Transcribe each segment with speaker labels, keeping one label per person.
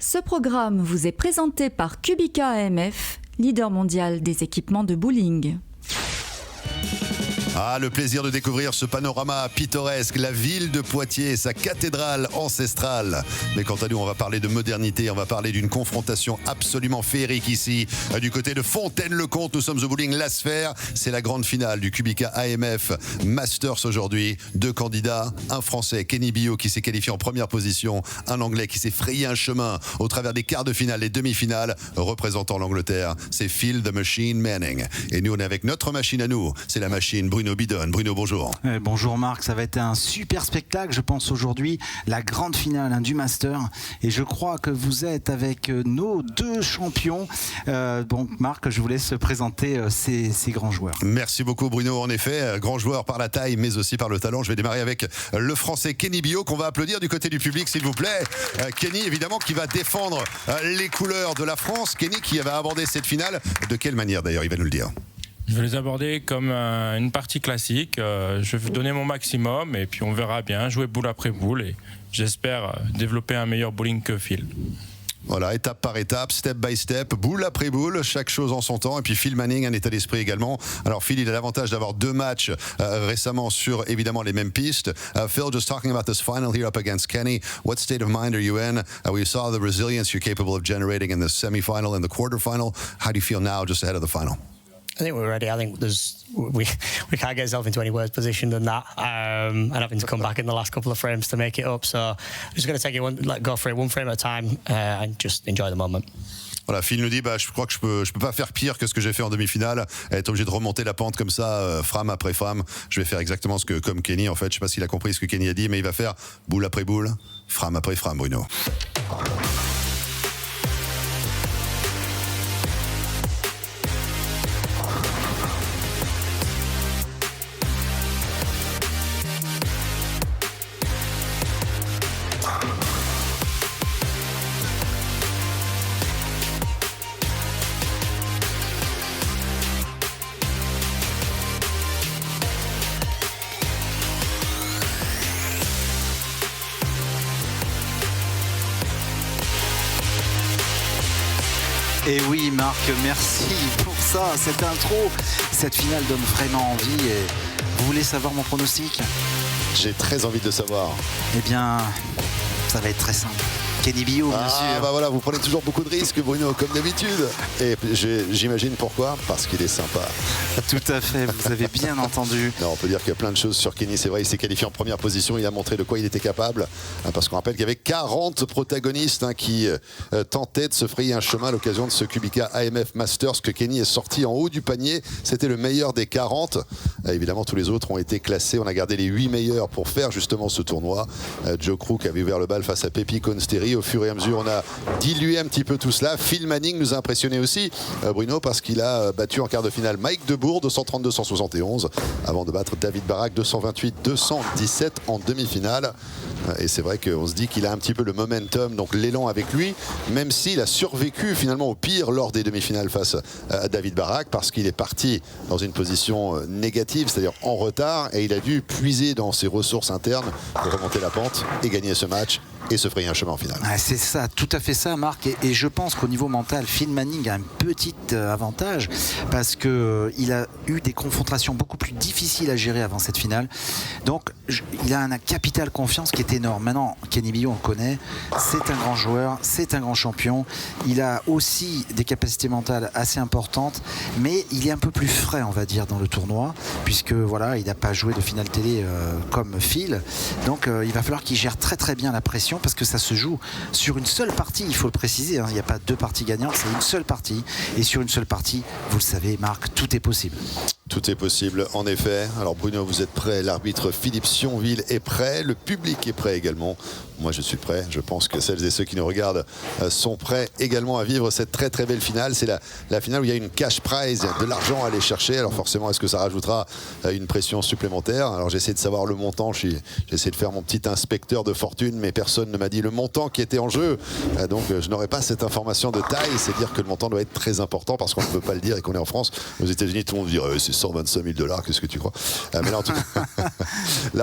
Speaker 1: Ce programme vous est présenté par QubicaAMF, leader mondial des équipements de bowling.
Speaker 2: Ah, le plaisir de découvrir ce panorama pittoresque, la ville de Poitiers, sa cathédrale ancestrale. Mais quant à nous, on va parler de modernité, on va parler d'une confrontation absolument féerique ici. Du côté de Fontaine, le Comte, nous sommes au bowling La Sphère. C'est la grande finale du QubicaAMF Masters aujourd'hui. 2 candidats, un Français, Keny Billaut, qui s'est qualifié en première position, un Anglais qui s'est frayé un chemin au travers des quarts de finale, les demi-finales, représentant l'Angleterre. C'est Phil the Machine Manning. Et nous, on est avec notre machine à nous, c'est la machine Bruno Bidone. Bruno, bonjour.
Speaker 3: Bonjour Marc, ça va être un super spectacle, je pense aujourd'hui, la grande finale du Master. Et je crois que vous êtes avec nos 2 champions. Donc Marc, je vous laisse présenter ces grands joueurs.
Speaker 2: Merci beaucoup Bruno, en effet, grand joueur par la taille mais aussi par le talent. Je vais démarrer avec le Français Keny Billaut qu'on va applaudir du côté du public s'il vous plaît. Keny évidemment qui va défendre les couleurs de la France. Keny qui va aborder cette finale. De quelle manière d'ailleurs, il va nous le dire?
Speaker 4: Je vais les aborder comme une partie classique. Je vais donner mon maximum et puis on verra bien, jouer boule après boule et j'espère développer un meilleur bowling que Phil.
Speaker 2: Voilà, étape par étape, step by step, boule après boule, chaque chose en son temps. Et puis Phil Manning, un état d'esprit également. Alors Phil, il a l'avantage d'avoir 2 matchs récemment sur évidemment les mêmes pistes. Phil, just talking about this final here up against Keny, what state of mind are you in? We saw the resilience you're capable of generating in the semi-final and the quarter-final. How do you feel now just ahead of the final?
Speaker 5: I think we're ready. I think we can't get ourselves into any worse position than that, and having to come back in the last couple of frames to make it up. So I'm just going to take it go for it one frame at a time and just enjoy the moment.
Speaker 2: Voilà, Phil nous dit je crois que je peux pas faire pire que ce que j'ai fait en demi-finale, être obligé de remonter la pente comme ça, frame après frame. Je vais faire exactement ce que comme Keny en fait. Je sais pas s'il a compris ce que Keny a dit, mais il va faire boule après boule, frame après frame, Bruno.
Speaker 3: Et oui Marc, merci pour ça, cette intro. Cette finale donne vraiment envie. Et vous voulez savoir mon pronostic?
Speaker 2: J'ai très envie de savoir.
Speaker 3: Eh bien, ça va être très simple. Keny Billaut, bien sûr.
Speaker 2: Bah voilà, vous prenez toujours beaucoup de risques, Bruno, comme d'habitude. Et j'imagine pourquoi, parce qu'il est sympa.
Speaker 3: Tout à fait, vous avez bien entendu.
Speaker 2: Non, on peut dire qu'il y a plein de choses sur Keny. C'est vrai, il s'est qualifié en première position. Il a montré de quoi il était capable. Parce qu'on rappelle qu'il y avait 40 protagonistes qui tentaient de se frayer un chemin à l'occasion de ce QubicaAMF Masters que Keny est sorti en haut du panier. C'était le meilleur des 40. Évidemment, tous les autres ont été classés. On a gardé les 8 meilleurs pour faire justement ce tournoi. Joe Crook avait ouvert le bal face à Pepi Consteri. Au fur et à mesure, on a dilué un petit peu tout cela. Phil Manning nous a impressionné aussi, Bruno, parce qu'il a battu en quart de finale Mike Debourg, 232-171, avant de battre David Barak, 228-217 en demi-finale. Et c'est vrai qu'on se dit qu'il a un petit peu le momentum, donc l'élan avec lui, même s'il a survécu finalement au pire lors des demi-finales face à David Barak, parce qu'il est parti dans une position négative, c'est-à-dire en retard, et il a dû puiser dans ses ressources internes pour remonter la pente et gagner ce match et se frayer un chemin en finale.
Speaker 3: C'est ça, tout à fait ça Marc, et je pense qu'au niveau mental, Phil Manning a un petit avantage parce qu'il a eu des confrontations beaucoup plus difficiles à gérer avant cette finale, donc il a un capital confiance qui est énorme. Maintenant, Keny Billaut, on le connaît, c'est un grand joueur, c'est un grand champion, il a aussi des capacités mentales assez importantes, mais il est un peu plus frais, on va dire, dans le tournoi, puisque voilà, il n'a pas joué de finale télé comme Phil, donc il va falloir qu'il gère très très bien la pression, parce que ça se joue sur une seule partie, il faut le préciser, il n'y a pas 2 parties gagnantes, c'est une seule partie, et sur une seule partie, vous le savez Marc, tout est possible.
Speaker 2: Tout est possible, en effet. Alors Bruno, vous êtes prêt, l'arbitre Philippe Sionville est prêt, le public est prêt également. Moi je suis prêt, je pense que celles et ceux qui nous regardent sont prêts également à vivre cette très très belle finale. C'est la finale où il y a une cash prize, de l'argent à aller chercher. Alors forcément, est-ce que ça rajoutera une pression supplémentaire? Alors j'essaie de savoir le montant, j'ai essayé de faire mon petit inspecteur de fortune, mais personne ne m'a dit le montant qui était en jeu. Donc je n'aurai pas cette information de taille, c'est dire que le montant doit être très important parce qu'on ne peut pas le dire et qu'on est en France. Aux États-Unis, tout le monde dirait c'est 125 000 $, qu'est-ce que tu crois? Mais là en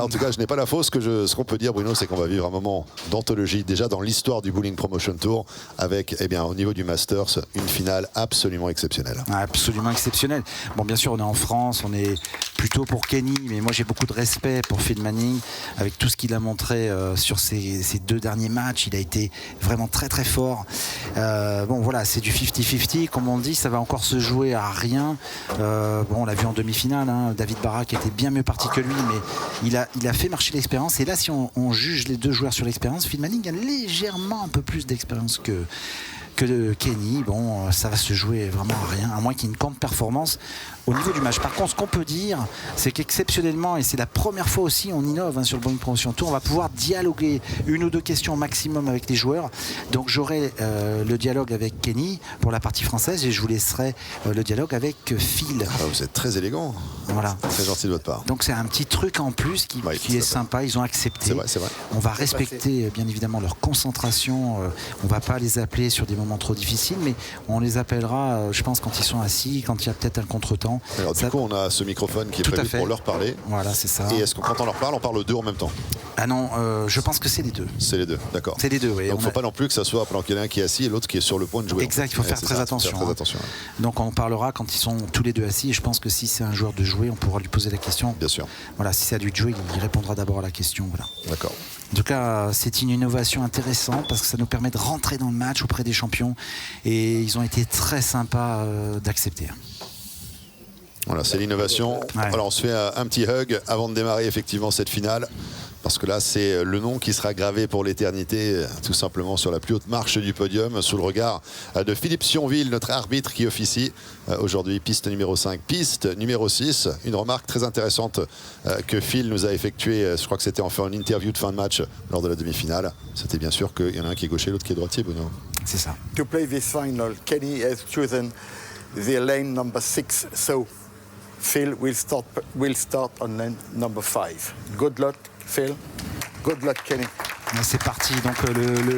Speaker 2: tout cas, je n'ai pas la fausse. Ce qu'on peut dire, Bruno, c'est qu'on va vivre un moment d'anthologie déjà dans l'histoire du Bowling Promotion Tour avec, eh bien, au niveau du Masters, une finale absolument exceptionnelle.
Speaker 3: Absolument exceptionnelle. Bon, bien sûr, on est en France, on est plutôt pour Keny, mais moi j'ai beaucoup de respect pour Phil Manning avec tout ce qu'il a montré sur ces 2 derniers matchs. Il a été vraiment très très fort. Bon, voilà, c'est du 50-50, comme on dit, ça va encore se jouer à rien. Bon, on l'a vu en demi-finale, hein, David Barak était bien mieux parti que lui, mais il a fait marcher l'expérience. Et là, si on juge les 2 joueurs sur l'expérience, Phil Manning a légèrement un peu plus d'expérience que Keny. Bon, ça va se jouer vraiment à rien, à moins qu'il y ait une contre-performance au niveau du match. Par contre, ce qu'on peut dire, c'est qu'exceptionnellement, et c'est la première fois aussi, on innove hein, sur le Bowling Promotion Tour, on va pouvoir dialoguer 1 ou 2 questions maximum avec les joueurs. Donc j'aurai le dialogue avec Keny pour la partie française et je vous laisserai le dialogue avec Phil.
Speaker 2: Ah, vous êtes très élégant.
Speaker 3: Voilà.
Speaker 2: Très gentil de votre part.
Speaker 3: Donc c'est un petit truc en plus qui est sympa, ils ont accepté.
Speaker 2: C'est vrai, c'est vrai.
Speaker 3: On va respecter bien évidemment leur concentration, on va pas les appeler sur des moments trop difficiles, mais on les appellera, je pense, quand ils sont assis, quand il y a peut-être un contretemps.
Speaker 2: Alors du coup, on a ce microphone qui est prévu pour leur parler.
Speaker 3: Voilà, c'est ça.
Speaker 2: Et est-ce que quand on leur parle, on parle 2 en même temps?
Speaker 3: Ah non, je pense que c'est les 2.
Speaker 2: C'est les 2, d'accord.
Speaker 3: C'est les 2, oui.
Speaker 2: Donc il ne faut pas non plus que ça soit pendant qu'il y en a un qui est assis et l'autre qui est sur le point de jouer.
Speaker 3: Exact, il faut faire très attention. Donc on parlera quand ils sont tous les 2 assis. Et je pense que si c'est un joueur de jouer, on pourra lui poser la question.
Speaker 2: Bien sûr.
Speaker 3: Voilà, si c'est à lui de jouer, il répondra d'abord à la question. Voilà.
Speaker 2: D'accord.
Speaker 3: En tout cas, c'est une innovation intéressante parce que ça nous permet de rentrer dans le match auprès des champions. Et ils ont été très sympas d'accepter.
Speaker 2: Voilà, c'est l'innovation.
Speaker 3: Ouais.
Speaker 2: Alors on se fait un petit hug avant de démarrer effectivement cette finale. Parce que là, c'est le nom qui sera gravé pour l'éternité, tout simplement sur la plus haute marche du podium, sous le regard de Philippe Sionville, notre arbitre qui officie aujourd'hui piste numéro 5, piste numéro 6. Une remarque très intéressante que Phil nous a effectuée, je crois que c'était en fait une interview de fin de match lors de la demi-finale. C'était bien sûr qu'il y en a un qui est gaucher, l'autre qui est droitier, Bruno.
Speaker 3: C'est ça.
Speaker 6: To play this final, Keny has chosen the lane number 6, so Phil will start on lane number 5. Good luck, Phil. Good luck, Keny.
Speaker 3: C'est parti, donc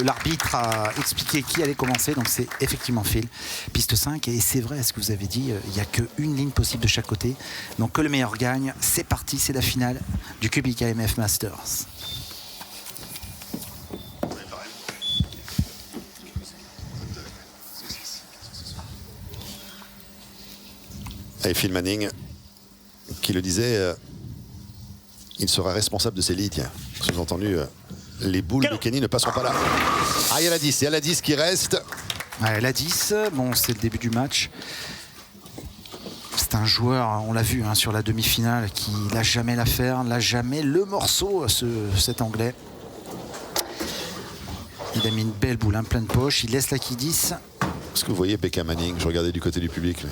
Speaker 3: l'arbitre a expliqué qui allait commencer, donc c'est effectivement Phil, piste 5, et c'est vrai, ce que vous avez dit, il n'y a qu'une ligne possible de chaque côté, donc que le meilleur gagne. C'est parti, c'est la finale du QubicaAMF Masters.
Speaker 2: Et Phil Manning qui le disait, il sera responsable de ses lits, tiens. Sous-entendu, les boules de Keny ne passeront pas là. Ah, il y a la 10, il y a la 10 qui reste.
Speaker 3: Ouais, la 10, bon, c'est le début du match. C'est un joueur, on l'a vu hein, sur la demi-finale, qui lâche jamais l'affaire, lâche jamais le morceau, cet Anglais. Il a mis une belle boule, hein, pleine poche, il laisse la qui 10.
Speaker 2: Est-ce que vous voyez Becca Manning? Je regardais du côté du public. Mais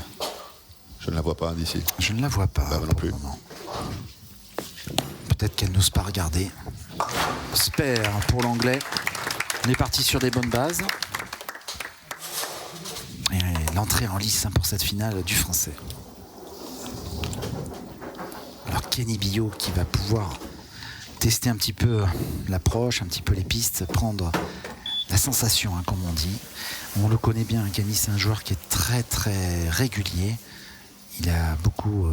Speaker 2: je ne la vois pas d'ici.
Speaker 3: Je ne la vois pas.
Speaker 2: Bah, non plus.
Speaker 3: Peut-être qu'elle n'ose pas regarder. Sphère pour l'anglais. On est parti sur des bonnes bases. Et l'entrée en lice hein, pour cette finale du français. Alors Keny Billaut qui va pouvoir tester un petit peu l'approche, un petit peu les pistes, prendre la sensation, hein, comme on dit. On le connaît bien, Keny, c'est un joueur qui est très très régulier. Il a beaucoup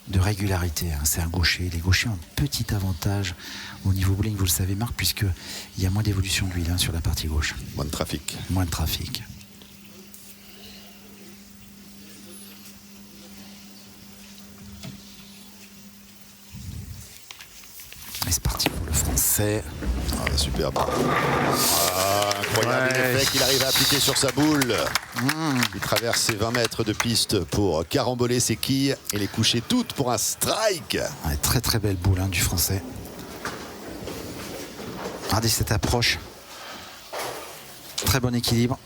Speaker 3: de régularité, hein. C'est un gaucher. Les gauchers ont un petit avantage au niveau bowling, vous le savez Marc, puisqu'il y a moins d'évolution d'huile hein, sur la partie gauche.
Speaker 2: Moins de trafic.
Speaker 3: Moins de trafic. Et c'est parti pour le français.
Speaker 2: Ah, superbe. Ah, incroyable l'effet qu'il arrive à appliquer sur sa boule. Il traverse ses 20 mètres de piste pour caramboler ses quilles et les coucher toutes pour un strike.
Speaker 3: Ouais, très très belle boule hein, du français. Regardez cette approche. Très bon équilibre.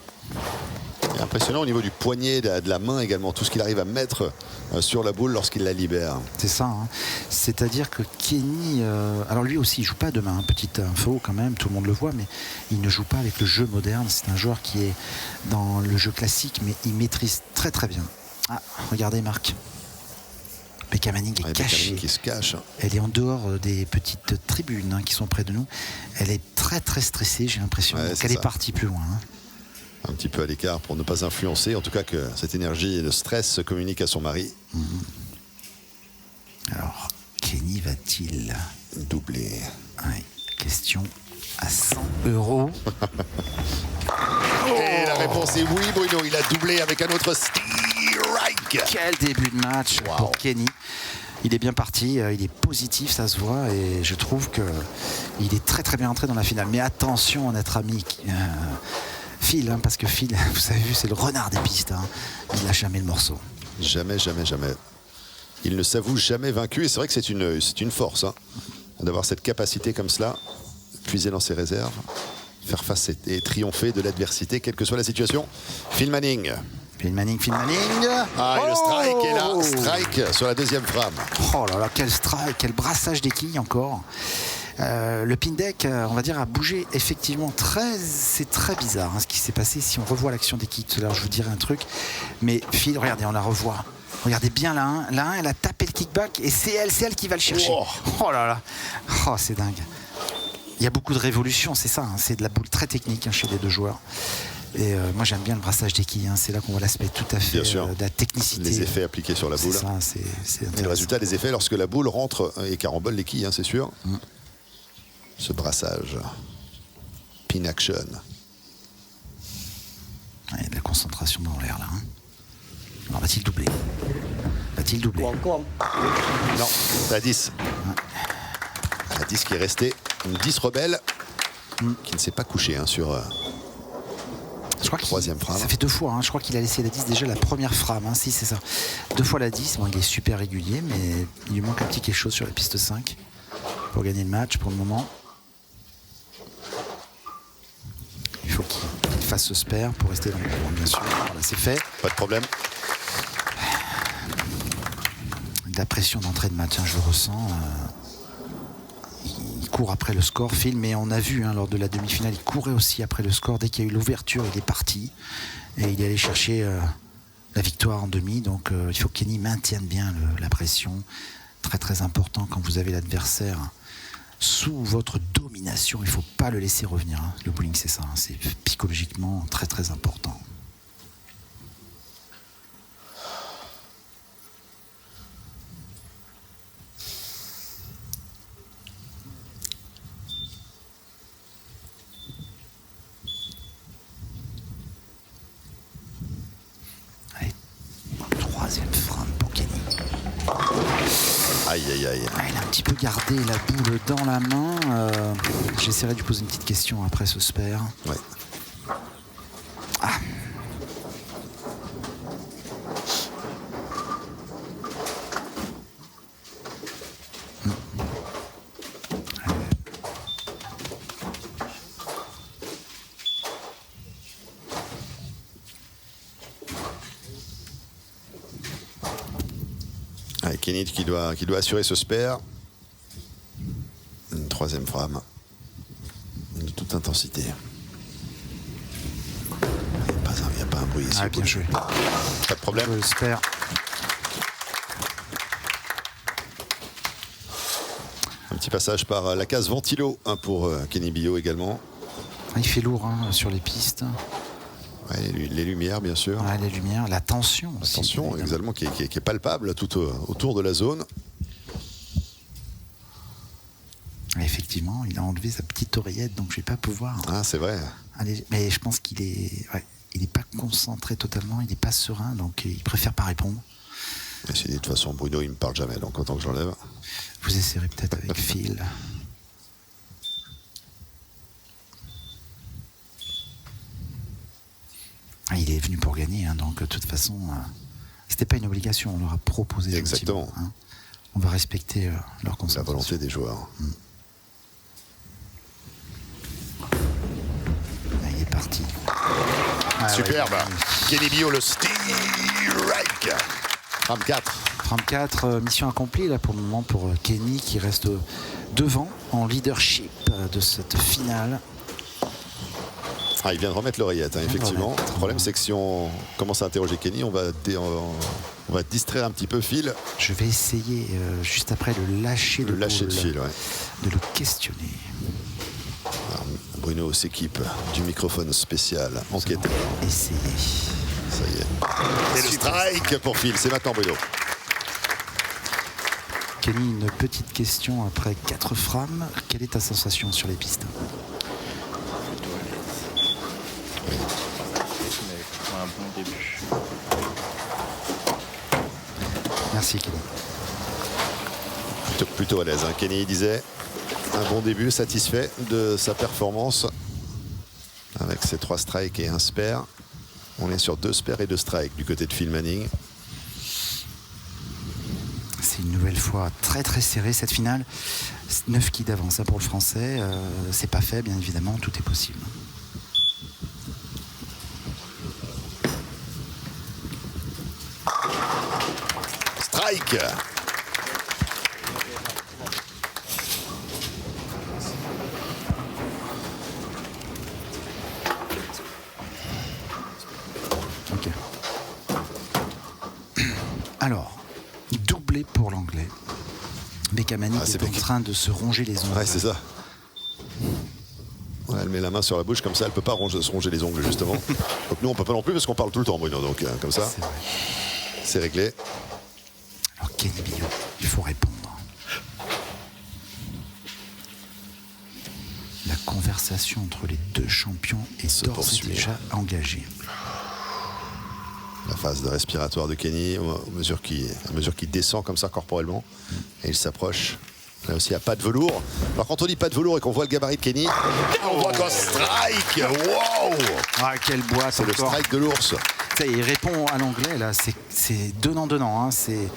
Speaker 2: Et impressionnant au niveau du poignet, de la main également, tout ce qu'il arrive à mettre sur la boule lorsqu'il la libère.
Speaker 3: C'est ça, hein. C'est-à-dire que Keny, alors lui aussi il joue pas de main, petite info quand même, tout le monde le voit, mais il ne joue pas avec le jeu moderne. C'est un joueur qui est dans le jeu classique, mais il maîtrise très très bien. Ah, regardez Marc. Becca Manning est cachée.
Speaker 2: Qui se cache.
Speaker 3: Elle est en dehors des petites tribunes hein, qui sont près de nous. Elle est très très stressée, j'ai l'impression qu'elle est partie plus loin. Hein.
Speaker 2: Un petit peu à l'écart pour ne pas influencer, en tout cas que cette énergie et le stress communiquent à son mari.
Speaker 3: Alors, Keny va-t-il
Speaker 2: doubler?
Speaker 3: Ouais, question. à 100 €.
Speaker 2: Et la réponse est oui, Bruno. Il a doublé avec un autre strike.
Speaker 3: Quel début de match pour Keny. Il est bien parti, il est positif, ça se voit, et je trouve qu'il est très très bien entré dans la finale. Mais attention, notre ami Phil, hein, parce que Phil, vous avez vu, c'est le renard des pistes. Hein. Il lâche jamais le morceau.
Speaker 2: Jamais, jamais, jamais. Il ne s'avoue jamais vaincu, et c'est vrai que c'est une force hein, d'avoir cette capacité comme cela, puiser dans ses réserves, faire face et triompher de l'adversité, quelle que soit la situation. Phil Manning.
Speaker 3: Phil Manning.
Speaker 2: Ah, et le strike est là, strike sur la deuxième frame.
Speaker 3: Oh là là, quel strike, quel brassage des quilles encore. Le pin deck, on va dire, a bougé effectivement c'est très bizarre hein, ce qui s'est passé. Si on revoit l'action des quilles tout à l'heure, je vous dirai un truc. Mais Phil, regardez, on la revoit. Regardez bien la 1. La 1, elle a tapé le kickback et c'est elle qui va le chercher. Oh là là, oh, c'est dingue. Il y a beaucoup de révolution, c'est ça. Hein, c'est de la boule très technique hein, chez les deux joueurs. Et moi j'aime bien le brassage des quilles, hein. C'est là qu'on voit l'aspect tout à fait de la technicité.
Speaker 2: Les effets appliqués sur la boule.
Speaker 3: C'est ça, c'est
Speaker 2: et le résultat des effets lorsque la boule rentre et carambole les quilles, hein, c'est sûr. Ce brassage. Pin action.
Speaker 3: Il y a de la concentration dans l'air là. Hein. Alors va-t-il doubler?
Speaker 2: Non, la 10. La 10 qui est restée. Une 10 rebelle qui ne s'est pas couchée hein, sur...
Speaker 3: Je crois
Speaker 2: troisième frame.
Speaker 3: Ça fait 2 fois, hein. Je crois qu'il a laissé la 10 déjà la première frame, hein. Si c'est ça. 2 fois la 10, bon, il est super régulier, mais il lui manque un petit quelque chose sur la piste 5 pour gagner le match pour le moment. Il faut qu'il fasse ce Sphère pour rester dans le courant, bien sûr. Voilà, c'est fait.
Speaker 2: Pas de problème.
Speaker 3: De la pression d'entrée de match, hein, je le ressens. Il court après le score, Phil, mais on a vu hein, lors de la demi-finale, il courait aussi après le score. Dès qu'il y a eu l'ouverture, il est parti et il est allé chercher la victoire en demi. Donc il faut que Keny maintienne bien la pression. Très très important quand vous avez l'adversaire sous votre domination. Il ne faut pas le laisser revenir. Hein. Le bowling, c'est ça. Hein. C'est psychologiquement très très important. Troisième frame pour Keny.
Speaker 2: Aïe, aïe, aïe.
Speaker 3: Il a un petit peu gardé la boule dans la main. J'essaierai de lui poser une petite question après ce Sphère.
Speaker 2: Ouais.
Speaker 3: Ah.
Speaker 2: Keny qui doit assurer ce Sphère. Une troisième frame. De toute intensité. Il n'y a pas un bruit ici.
Speaker 3: Ah, bien joué.
Speaker 2: Pas de problème.
Speaker 3: Le Sphère.
Speaker 2: Un petit passage par la case ventilo hein, pour Keny Billaut également.
Speaker 3: Il fait lourd hein, sur les pistes.
Speaker 2: Ouais, les lumières, bien sûr.
Speaker 3: Ouais, les lumières, la tension aussi.
Speaker 2: La tension, également, qui est palpable tout autour de la zone.
Speaker 3: Effectivement, il a enlevé sa petite oreillette, donc je ne vais pas pouvoir.
Speaker 2: Ah, c'est vrai.
Speaker 3: Allez, mais je pense qu'il est, il n'est pas concentré totalement, il n'est pas serein, donc il préfère pas répondre.
Speaker 2: Mais de toute façon, Bruno, il me parle jamais, donc autant que j'enlève.
Speaker 3: Vous essayerez peut-être avec Phil. Il est venu pour gagner, hein, donc de toute façon, c'était pas une obligation, on leur a proposé.
Speaker 2: Exactement.
Speaker 3: Hein. On va respecter leur concentration.
Speaker 2: La volonté des joueurs.
Speaker 3: Il est parti.
Speaker 2: Superbe. Keny Billaut, le strike. Frame 4.
Speaker 3: Frame 4, mission accomplie là pour le moment pour Keny qui reste devant en leadership de cette finale.
Speaker 2: Ah, il vient de remettre l'oreillette, hein, effectivement. Le problème, c'est que si on commence à interroger Keny, on va distraire un petit peu Phil.
Speaker 3: Je vais essayer juste après de lâcher
Speaker 2: de Phil, ouais.
Speaker 3: De le questionner.
Speaker 2: Alors, Bruno s'équipe du microphone spécial enquêteur.
Speaker 3: Essayez.
Speaker 2: Ça y est. Et le strike pour Phil, c'est maintenant Bruno.
Speaker 3: Keny, une petite question après 4 frames. Quelle est ta sensation sur les pistes ?
Speaker 7: bon début.
Speaker 3: Merci Keny.
Speaker 2: Plutôt à l'aise. Hein. Keny disait un bon début, satisfait de sa performance. Avec ses 3 strikes et un spare. On est sur 2 spares et 2 strikes du côté de Phil Manning.
Speaker 3: C'est une nouvelle fois très très serré cette finale. 9 qui d'avance pour le français. C'est pas fait, bien évidemment, tout est possible.
Speaker 2: Strike.
Speaker 3: Ok. Alors, doublé pour l'anglais. Bekamani est en train de se ronger les ongles.
Speaker 2: Ouais, c'est ça. Ouais, elle met la main sur la bouche comme ça, elle peut pas se ronger les ongles justement. Donc nous on peut pas non plus parce qu'on parle tout le temps, Bruno. Donc comme ça, c'est réglé.
Speaker 3: Alors Keny Billaut, il faut répondre. La conversation entre les deux champions est d'ores et déjà engagée.
Speaker 2: La phase de respiratoire de Keny, à mesure qu'il descend comme ça corporellement, et il s'approche. Là aussi, il n'y a pas de velours. Alors, quand on dit pas de velours et qu'on voit le gabarit de Keny, on voit qu'un strike. Wow!
Speaker 3: Ah, quel boîte!
Speaker 2: C'est le strike de l'ours.
Speaker 3: Il répond à l'anglais, là, c'est donnant-donnant. Hein. C'est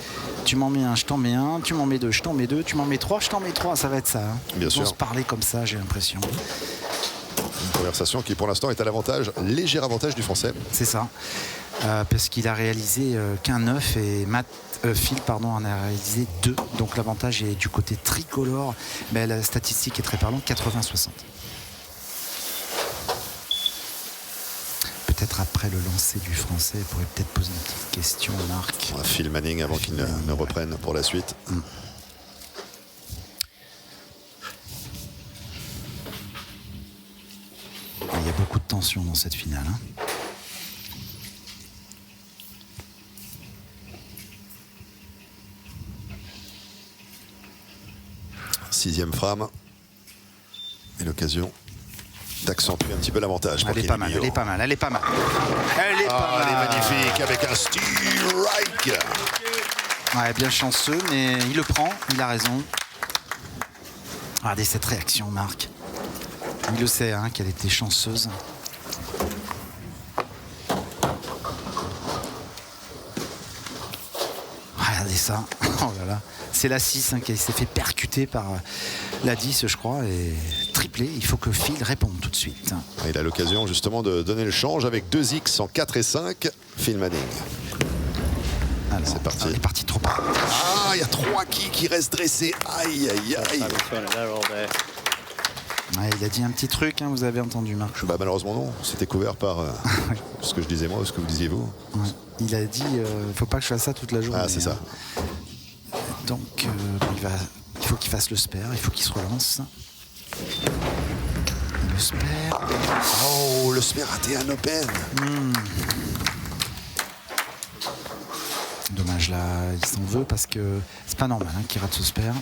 Speaker 3: tu m'en mets un, je t'en mets un, tu m'en mets deux, je t'en mets deux, tu m'en mets trois, je t'en mets trois. Ça va être ça. Hein.
Speaker 2: Bien sûr.
Speaker 3: Ils vont se parler comme ça, j'ai l'impression.
Speaker 2: Une conversation qui, pour l'instant, est à l'avantage, léger avantage du français.
Speaker 3: C'est ça. Parce qu'il a réalisé qu'un 9 et Phil en a réalisé 2. Donc l'avantage est du côté tricolore. Mais la statistique est très parlante, 80-60. Peut-être après le lancer du français, il pourrait peut-être poser une petite question, Marc.
Speaker 2: Phil Manning avant qu'il ne reprenne pour la suite.
Speaker 3: Il y a beaucoup de tension dans cette finale. Hein.
Speaker 2: Sixième frame. Et l'occasion d'accentuer un petit peu l'avantage.
Speaker 3: Elle est pas mal, elle est pas mal, elle est pas mal. Elle est pas mal.
Speaker 2: Elle est magnifique avec un strike.
Speaker 3: Ouais, bien chanceux, mais il le prend, il a raison. Regardez cette réaction, Marc. Il le sait, hein, qu'elle était chanceuse. Regardez ça. Oh là là. C'est la 6 hein, qui s'est fait percuter par la 10, je crois, et triplé. Il faut que Phil réponde tout de suite.
Speaker 2: Il a l'occasion justement de donner le change avec 2 X en 4 et 5. Phil Manning. C'est parti.
Speaker 3: Il est parti trop bas.
Speaker 2: Ah, il y a 3 qui restent dressés. Aïe, aïe, aïe.
Speaker 3: Ouais, il a dit un petit truc, hein, vous avez entendu, Marc.
Speaker 2: Bah, malheureusement non, c'était couvert par ce que je disais moi ou ce que vous disiez vous.
Speaker 3: Ouais. Il a dit, faut pas que je fasse ça toute la journée.
Speaker 2: Ah, c'est ça.
Speaker 3: Donc, il faut qu'il fasse le spare, il faut qu'il se relance. Le spare.
Speaker 2: Oh, le spare raté un open.
Speaker 3: Dommage, là, il s'en veut parce que c'est pas normal hein, qu'il rate ce spare.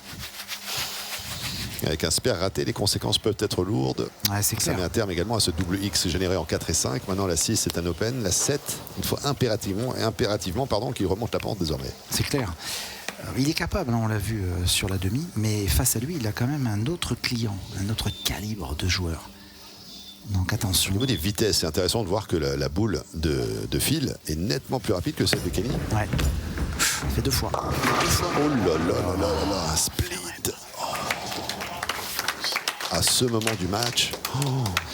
Speaker 2: Avec un spare raté, les conséquences peuvent être lourdes.
Speaker 3: Ouais, c'est clair.
Speaker 2: Ça met un terme également à ce double X généré en 4 et 5. Maintenant, la 6, c'est un open. La 7, il faut impérativement qu'il remonte la pente désormais.
Speaker 3: C'est clair. Il est capable, hein, on l'a vu sur la demi, mais face à lui, il a quand même un autre client, un autre calibre de joueur. Donc attention.
Speaker 2: Au niveau des vitesses, c'est intéressant de voir que la boule de Phil est nettement plus rapide que celle de Keny.
Speaker 3: Ouais. Ça fait 2 fois.
Speaker 2: Oh là là là là là, un split. À ce moment du match.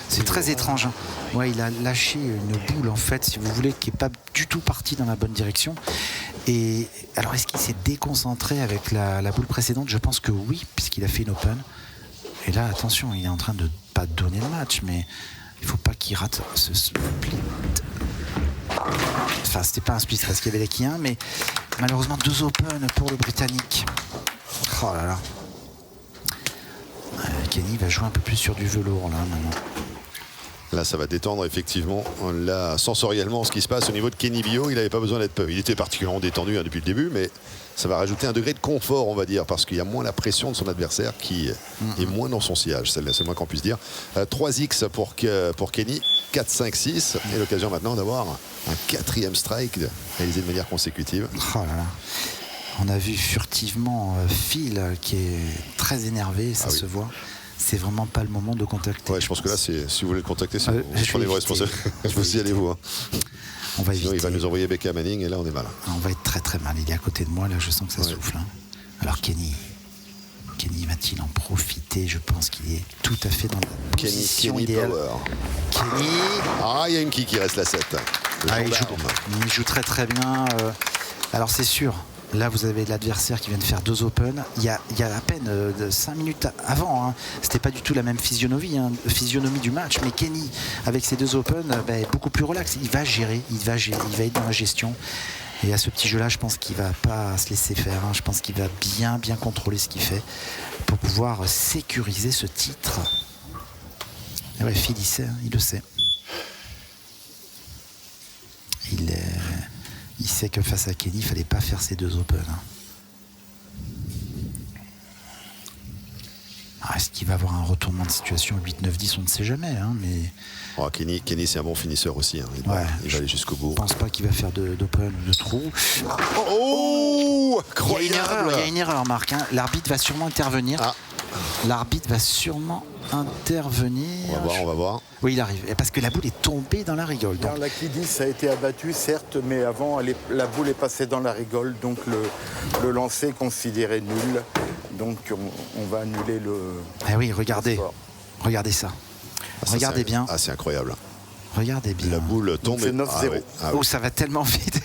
Speaker 3: C'est très étrange. Hein. Ouais, il a lâché une boule, en fait, si vous voulez, qui n'est pas du tout partie dans la bonne direction. Et alors, est-ce qu'il s'est déconcentré avec la boule précédente? Je pense que oui, puisqu'il a fait une open. Et là, attention, il est en train de pas donner le match, mais il ne faut pas qu'il rate ce split. Enfin, c'était pas un split parce qu'il y avait les Kenyans, mais malheureusement 2 open pour le Britannique. Oh là là. Keny va jouer un peu plus sur du velours là maintenant.
Speaker 2: Là, ça va détendre effectivement là, sensoriellement ce qui se passe au niveau de Keny Billaut. Il n'avait pas besoin d'être... Il était particulièrement détendu depuis le début, mais ça va rajouter un degré de confort, on va dire, parce qu'il y a moins la pression de son adversaire qui est moins dans son sillage. C'est le moins qu'on puisse dire. 3x pour Keny, 4, 5, 6. Et l'occasion maintenant d'avoir un 4e strike réalisé de manière consécutive.
Speaker 3: Oh là là. On a vu furtivement Phil qui est très énervé, ça se voit. C'est vraiment pas le moment de contacter.
Speaker 2: Ouais, je pense que là, si vous voulez le contacter, vous prenez vos responsabilités. Vous y allez, vous. Hein.
Speaker 3: On va éviter.
Speaker 2: Sinon, il va nous envoyer BK Manning et là, on est mal.
Speaker 3: On va être très très mal. Il est à côté de moi, là, je sens que ça souffle. Hein. Alors, Keny va-t-il en profiter? Je pense qu'il est tout à fait dans la position idéale. Keny.
Speaker 2: Ah, il y a une qui reste la 7.
Speaker 3: Il joue très très bien. Alors, c'est sûr. Là, vous avez l'adversaire qui vient de faire 2 Open. Il y a à peine 5 minutes avant, hein, c'était pas du tout la même physionomie du match. Mais Keny, avec ses 2 Open, est beaucoup plus relax. Il va gérer, il va être dans la gestion. Et à ce petit jeu-là, je pense qu'il va pas se laisser faire. Hein. Je pense qu'il va bien contrôler ce qu'il fait pour pouvoir sécuriser ce titre. Et ouais, Phil, il sait, hein, il le sait. Il sait que face à Keny, il ne fallait pas faire ces 2 Open. Est-ce qu'il va avoir un retournement de situation 8-9-10? On ne sait jamais. Hein, mais...
Speaker 2: Keny c'est un bon finisseur aussi. Hein. Il va aller jusqu'au bout.
Speaker 3: Je ne pense pas qu'il va faire d'Open ou de trou.
Speaker 2: Oh, incroyable!
Speaker 3: Il y a une erreur, Marc. Hein. L'arbitre va sûrement intervenir. L'arbitre va sûrement intervenir.
Speaker 2: On va voir.
Speaker 3: Oui, il arrive. Parce que la boule est tombée dans la rigole.
Speaker 6: Donc... La Keny, ça a été abattu, certes, mais avant, la boule est passée dans la rigole. Donc le lancer est considéré nul. Donc on va annuler le...
Speaker 3: Ah oui, regardez. Regardez ça. Regardez bien.
Speaker 2: Ah, c'est incroyable.
Speaker 3: Regardez bien.
Speaker 2: La boule tombe.
Speaker 6: C'est 9-0.
Speaker 3: Oh, ça va tellement vite.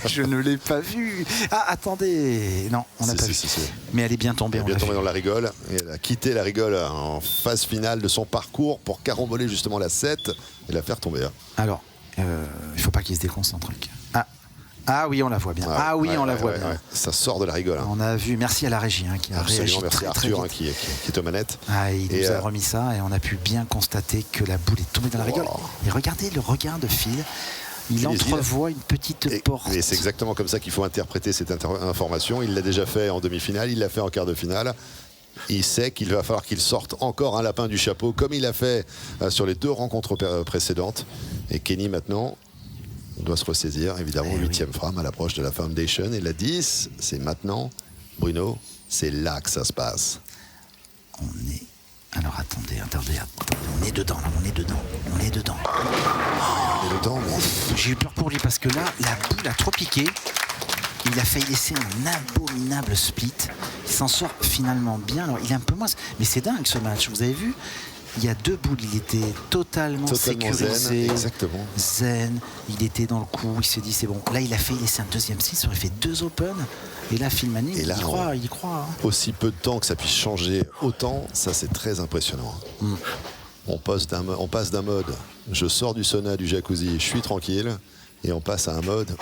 Speaker 3: Je ne l'ai pas vu. Ah, attendez. Non, on n'a pas vu. Mais elle est bien tombée.
Speaker 2: Elle est bien tombée dans la rigole. Et elle a quitté la rigole en phase finale de son parcours pour caramboler justement la 7 et la faire tomber.
Speaker 3: Alors, il ne faut pas qu'il se déconcentre. Ah oui, on la voit bien. On la voit bien.
Speaker 2: Ça sort de la rigole. Hein.
Speaker 3: On a vu. Merci à la régie qui a réagi.
Speaker 2: Merci à Arthur qui est aux manettes.
Speaker 3: Il nous a remis ça et on a pu bien constater que la boule est tombée dans la rigole. Et regardez le regard de Phil. Il entrevoit une petite porte.
Speaker 2: Et c'est exactement comme ça qu'il faut interpréter cette information. Il l'a déjà fait en demi-finale, il l'a fait en quart de finale. Il sait qu'il va falloir qu'il sorte encore un lapin du chapeau, comme il a fait sur les 2 rencontres précédentes. Et Keny maintenant... On doit se ressaisir, évidemment, 8e frame à l'approche de la Foundation. Et la 10, c'est maintenant, Bruno, c'est là que ça se passe.
Speaker 3: Alors attendez, on est dedans, là, on est dedans. J'ai eu peur pour lui parce que là, la boule a trop piqué. Il a failli laisser un abominable split. Il s'en sort finalement bien. Alors, il est un peu moins... Mais c'est dingue ce match, vous avez vu ? Il y a 2 boules, il était totalement sécurisé,
Speaker 2: zen, exactement.
Speaker 3: Zen, il était dans le coup, il s'est dit c'est bon. Là, il a failli laisser un 2e split, ça aurait fait 2 Open. Et là, Phil Manning, il croit. Hein.
Speaker 2: Aussi peu de temps que ça puisse changer autant, ça c'est très impressionnant. On passe d'un mode, je sors du sauna, du jacuzzi, je suis tranquille, et on passe à un mode,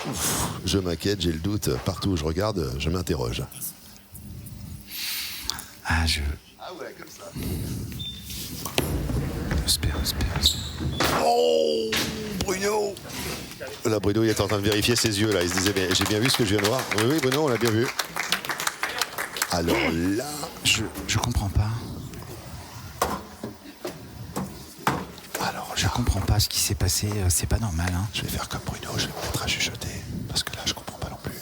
Speaker 2: je m'inquiète, j'ai le doute, partout où je regarde, je m'interroge.
Speaker 3: Ah ouais, comme ça. Sphère.
Speaker 2: Oh, Bruno! Là, Bruno, il est en train de vérifier ses yeux, là. Il se disait, mais j'ai bien vu ce que je viens de voir. Oui, Bruno, on l'a bien vu. Alors là...
Speaker 3: Je comprends pas. Je comprends pas ce qui s'est passé. C'est pas normal. Hein.
Speaker 2: Je vais faire comme Bruno, je vais me mettre à chuchoter. Parce que là, je comprends pas non plus.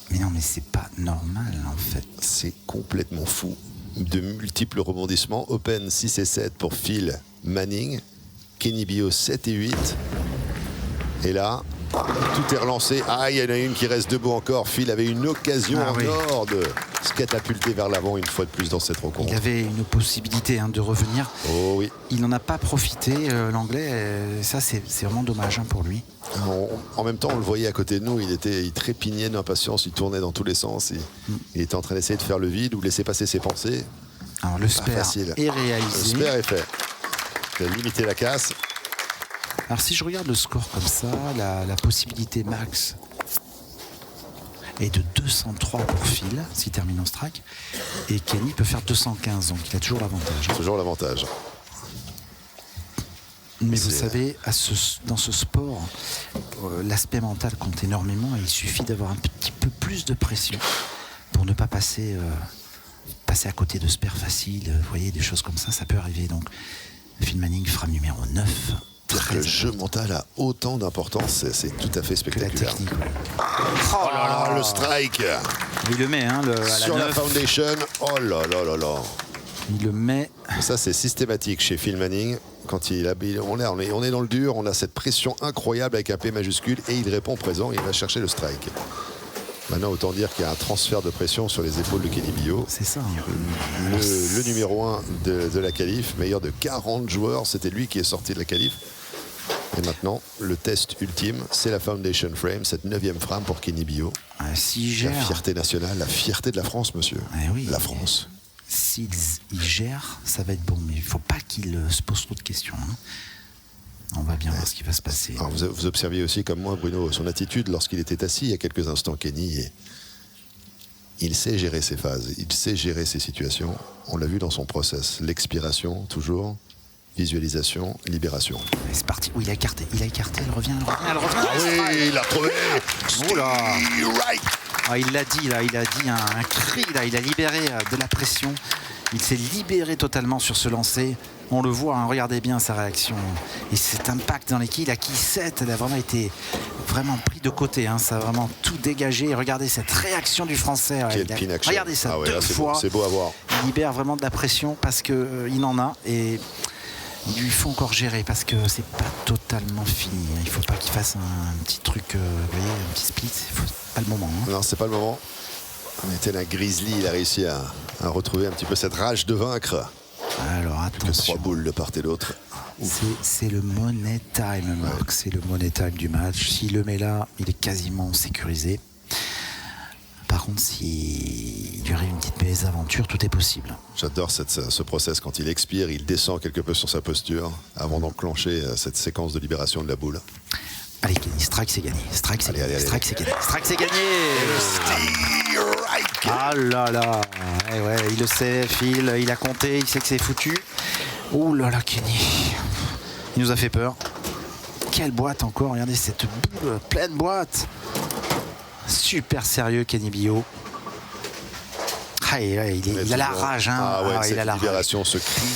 Speaker 3: Mais non, mais c'est pas normal, en fait.
Speaker 2: C'est complètement fou. De multiples rebondissements. Open 6 et 7 pour Phil Manning. Keny Billaut 7 et 8. Et là, tout est relancé. Ah, il y en a une qui reste debout encore. Phil avait une occasion encore de se catapulter vers l'avant une fois de plus dans cette rencontre.
Speaker 3: Il avait une possibilité de revenir.
Speaker 2: Oh oui.
Speaker 3: Il n'en a pas profité, l'anglais. Ça, c'est vraiment dommage pour lui.
Speaker 2: En même temps, on le voyait à côté de nous. Il trépignait d'impatience. Il tournait dans tous les sens. Il était en train d'essayer de faire le vide ou laisser passer ses pensées.
Speaker 3: Alors, le Sphère est réalisé.
Speaker 2: Le Sphère est fait. Il a limité la casse.
Speaker 3: Alors si je regarde le score comme ça, la possibilité max est de 203 pour Phil, s'il termine en strike, et Keny peut faire 215, donc il a toujours l'avantage.
Speaker 2: Toujours l'avantage.
Speaker 3: Mais vous savez, dans ce sport, l'aspect mental compte énormément et il suffit d'avoir un petit peu plus de pression pour ne pas passer à côté de Sphère facile. Vous voyez, des choses comme ça, ça peut arriver. Donc, Phil Manning fera numéro 9.
Speaker 2: Le jeu mental a autant d'importance, c'est tout à fait spectaculaire.
Speaker 3: Que la technique.
Speaker 2: Oh là là, le strike.
Speaker 3: Il le met, hein,
Speaker 2: sur la foundation. Oh là là là là.
Speaker 3: Il le met.
Speaker 2: Ça, c'est systématique chez Phil Manning. Quand on est dans le dur, on a cette pression incroyable avec un P majuscule et il répond présent, il va chercher le strike. Maintenant, autant dire qu'il y a un transfert de pression sur les épaules de Keny Billaut.
Speaker 3: C'est ça.
Speaker 2: Le numéro 1 de la qualif, meilleur de 40 joueurs, c'était lui qui est sorti de la qualif. Et maintenant, le test ultime, c'est la Foundation Frame, cette 9e frame pour Keny Billaut.
Speaker 3: La
Speaker 2: fierté nationale, la fierté de la France, monsieur.
Speaker 3: Oui,
Speaker 2: la France.
Speaker 3: S'il gère, ça va être bon, mais il ne faut pas qu'il se pose trop de questions. Hein. On va bien voir ce qui va se passer.
Speaker 2: Alors vous observiez aussi, comme moi, Bruno, son attitude lorsqu'il était assis il y a quelques instants, Keny. Et il sait gérer ses phases, il sait gérer ses situations. On l'a vu dans son process. L'expiration, toujours. Visualisation, libération.
Speaker 3: C'est parti. Oui, il a écarté, elle revient.
Speaker 2: Ah oui, il l'a trouvé. Right.
Speaker 3: Ah, il l'a dit, là, il a dit un cri, là, il a libéré de la pression. Il s'est libéré totalement sur ce lancer. On le voit, hein, regardez bien sa réaction. Et cet impact dans l'équipe, qui 7, elle a vraiment été pris de côté. Hein, ça a vraiment tout dégagé. Et regardez cette réaction du Français. Regardez ça, deux fois.
Speaker 2: C'est beau à voir.
Speaker 3: Il libère vraiment de la pression parce qu'il en a. Et il lui faut encore gérer parce que c'est pas totalement fini. Il ne faut pas qu'il fasse un petit truc, vous voyez, un petit split. C'est pas le moment. Hein.
Speaker 2: Non, c'est pas le moment. Mais tel un grizzly, il a réussi à retrouver un petit peu cette rage de vaincre.
Speaker 3: Alors attention.
Speaker 2: 3 boules de part et d'autre.
Speaker 3: C'est le money time, Marc. Ouais. C'est le money time du match. S'il le met là, il est quasiment sécurisé. Par contre, s'il lui arrive une petite mésaventure, tout est possible.
Speaker 2: J'adore ce process. Quand il expire, il descend quelque peu sur sa posture avant d'enclencher cette séquence de libération de la boule.
Speaker 3: Allez, Keny, strike, c'est gagné. Strike, c'est gagné. Strike, c'est gagné. Ah là là. Ouais, il le sait, Phil. Il a compté, il sait que c'est foutu. Oh là là, Keny. Il nous a fait peur. Quelle boîte encore. Regardez cette boule, pleine boîte. Super sérieux, Keny Billaut. Ah, il a la rage. Hein.
Speaker 2: Ah ouais,
Speaker 3: il
Speaker 2: cette
Speaker 3: a la
Speaker 2: libération,
Speaker 3: rage.
Speaker 2: ce cri.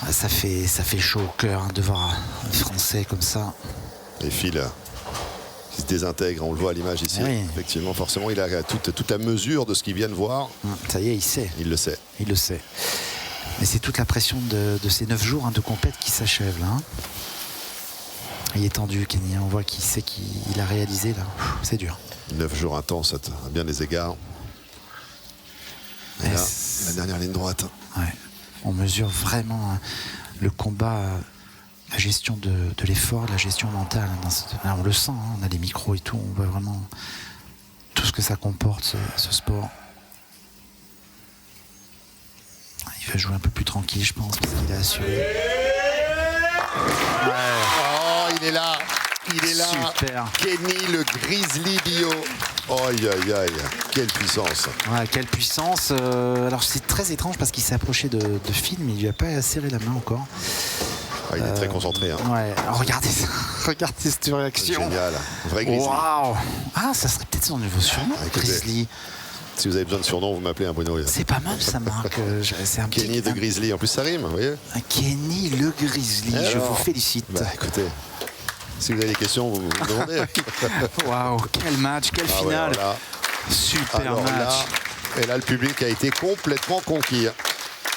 Speaker 3: Ah, ça fait chaud au cœur hein, de voir un Français comme ça.
Speaker 2: Et Phil qui se désintègre, on le voit à l'image ici.
Speaker 3: Oui.
Speaker 2: Effectivement, forcément, il a toute la mesure de ce qu'il vient de voir.
Speaker 3: Ça y est, il sait.
Speaker 2: Il le sait.
Speaker 3: Il le sait. Mais c'est toute la pression de ces 9 jours hein, de compète qui s'achève là. Hein. Il est tendu, Keny. On voit qu'il sait qu'il a réalisé là. C'est dur.
Speaker 2: 9 jours intenses à bien des égards. Et là, la dernière ligne droite.
Speaker 3: Ouais. On mesure vraiment hein, le combat. La gestion de l'effort, la gestion mentale. Là, on le sent, hein, on a les micros et tout, on voit vraiment tout ce que ça comporte, ce sport. Il va jouer un peu plus tranquille, je pense, parce qu'il a assuré.
Speaker 2: Ouais. Oh, il est là.
Speaker 3: Super.
Speaker 2: Keny, le grizzly Billaut. Aïe, aïe, aïe. Quelle puissance.
Speaker 3: Ouais, quelle puissance. Alors, c'est très étrange parce qu'il s'est approché de Phil, mais il lui a pas serré la main encore.
Speaker 2: Ah, il est très concentré. Hein.
Speaker 3: Ouais. Alors, regardez ça. Regardez cette réaction.
Speaker 2: Génial. Vrai grizzly.
Speaker 3: Waouh. Ah, ça serait peut-être son nouveau surnom, grizzly.
Speaker 2: Si vous avez besoin de surnom, vous m'appelez un Bruno.
Speaker 3: C'est pas mal ça, Marc. C'est un
Speaker 2: Keny de grizzly. En plus, ça rime, vous voyez.
Speaker 3: Keny le grizzly.
Speaker 2: Alors,
Speaker 3: je vous félicite.
Speaker 2: Bah, écoutez, si vous avez des questions, vous me demandez.
Speaker 3: Waouh, quel match, quelle finale.
Speaker 2: Ouais,
Speaker 3: super match.
Speaker 2: Et là, le public a été complètement conquis.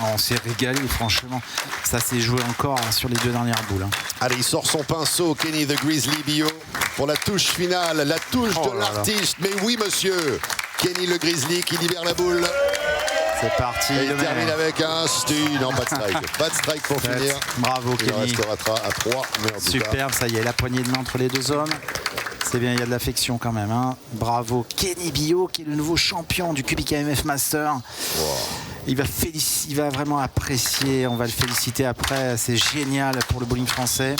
Speaker 3: On s'est régalé, franchement. Ça s'est joué encore sur les 2 dernières boules. Hein.
Speaker 2: Allez, il sort son pinceau, Keny the Grizzly Billaut, pour la touche finale, la touche de l'artiste. Mais oui, monsieur, Keny le Grizzly qui libère la boule.
Speaker 3: C'est parti.
Speaker 2: Et il termine avec un style. Non, pas de strike. Pas de strike pour finir.
Speaker 3: Bravo, Keny.
Speaker 2: Il restera à 3.
Speaker 3: Superbe, ça y est, la poignée de main entre les 2 hommes. C'est bien, il y a de l'affection quand même. Hein. Bravo, Keny Billaut, qui est le nouveau champion du QubicaAMF Master. Wow. Il va vraiment apprécier, on va le féliciter après. C'est génial pour le bowling français.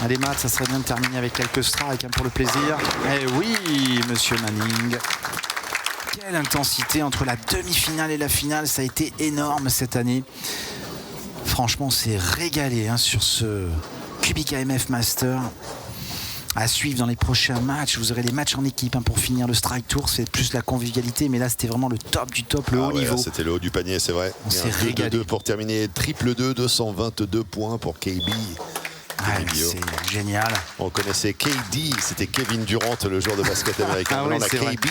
Speaker 3: Allez, Matt, ça serait bien de terminer avec quelques strikes hein, pour le plaisir. Eh oui, monsieur Manning. Quelle intensité entre la demi-finale et la finale, ça a été énorme cette année. Franchement, on s'est régalé sur ce QubicaAMF Master. À suivre dans les prochains matchs. Vous aurez les matchs en équipe pour finir le Strike Tour. C'est plus la convivialité, mais là c'était vraiment le top du top, le haut niveau.
Speaker 2: C'était le haut du panier, c'est vrai.
Speaker 3: On s'est régalé.
Speaker 2: 2-2 pour terminer, triple 2, 222 points pour KB.
Speaker 3: C'est génial.
Speaker 2: On connaissait KD, c'était Kevin Durant, le joueur de basket américain.
Speaker 3: Ouais,
Speaker 2: on a KB,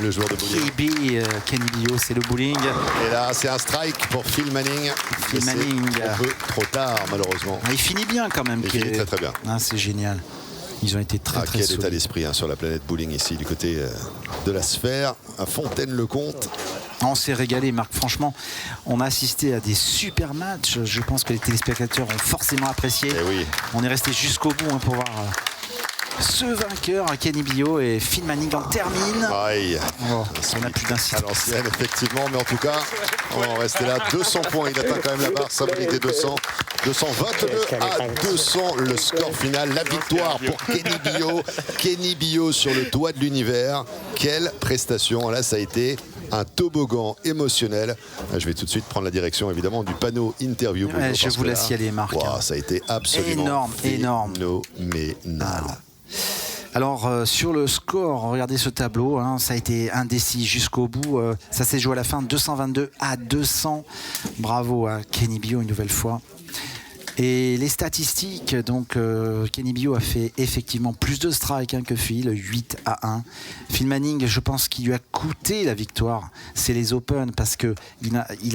Speaker 2: le joueur de bowling.
Speaker 3: KB, Keny Billaut, c'est le bowling.
Speaker 2: Et là, c'est un strike pour Phil Manning.
Speaker 3: Phil Manning.
Speaker 2: Un peu trop tard, malheureusement.
Speaker 3: Il finit bien quand même.
Speaker 2: Il finit très très bien.
Speaker 3: C'est génial. Ils ont été très
Speaker 2: quel
Speaker 3: solides.
Speaker 2: état d'esprit sur la planète bowling ici, du côté de la Sphère, à Fontaine le Comte.
Speaker 3: On s'est régalé, Marc. Franchement, on a assisté à des super matchs. Je pense que les téléspectateurs ont forcément apprécié.
Speaker 2: Oui.
Speaker 3: On est resté jusqu'au bout pour voir ce vainqueur, Keny Billaut, et Phil Manning en termine.
Speaker 2: Aïe.
Speaker 3: On a plus d'un site.
Speaker 2: À l'ancienne, effectivement, mais en tout cas, on va rester là. 200 points, il atteint quand même la barre symbolique des 200. 222 à 200 le score final. La victoire pour Keny Billaut. Keny Billaut sur le toit de l'univers. Quelle prestation. Là, ça a été un toboggan émotionnel. Je vais tout de suite prendre la direction, évidemment, du panneau interview.
Speaker 3: Ouais, je vous laisse y aller, Marc.
Speaker 2: Wow, ça a été absolument
Speaker 3: énorme.
Speaker 2: phénoménal.
Speaker 3: Alors sur le score, regardez ce tableau, ça a été indécis jusqu'au bout. Ça s'est joué à la fin 222 à 200. Bravo à Keny Billaut une nouvelle fois. Et les statistiques, donc Keny Billaut a fait effectivement plus de strikes que Phil, 8 à 1. Phil Manning, je pense qu'il lui a coûté la victoire. C'est les Open parce qu'il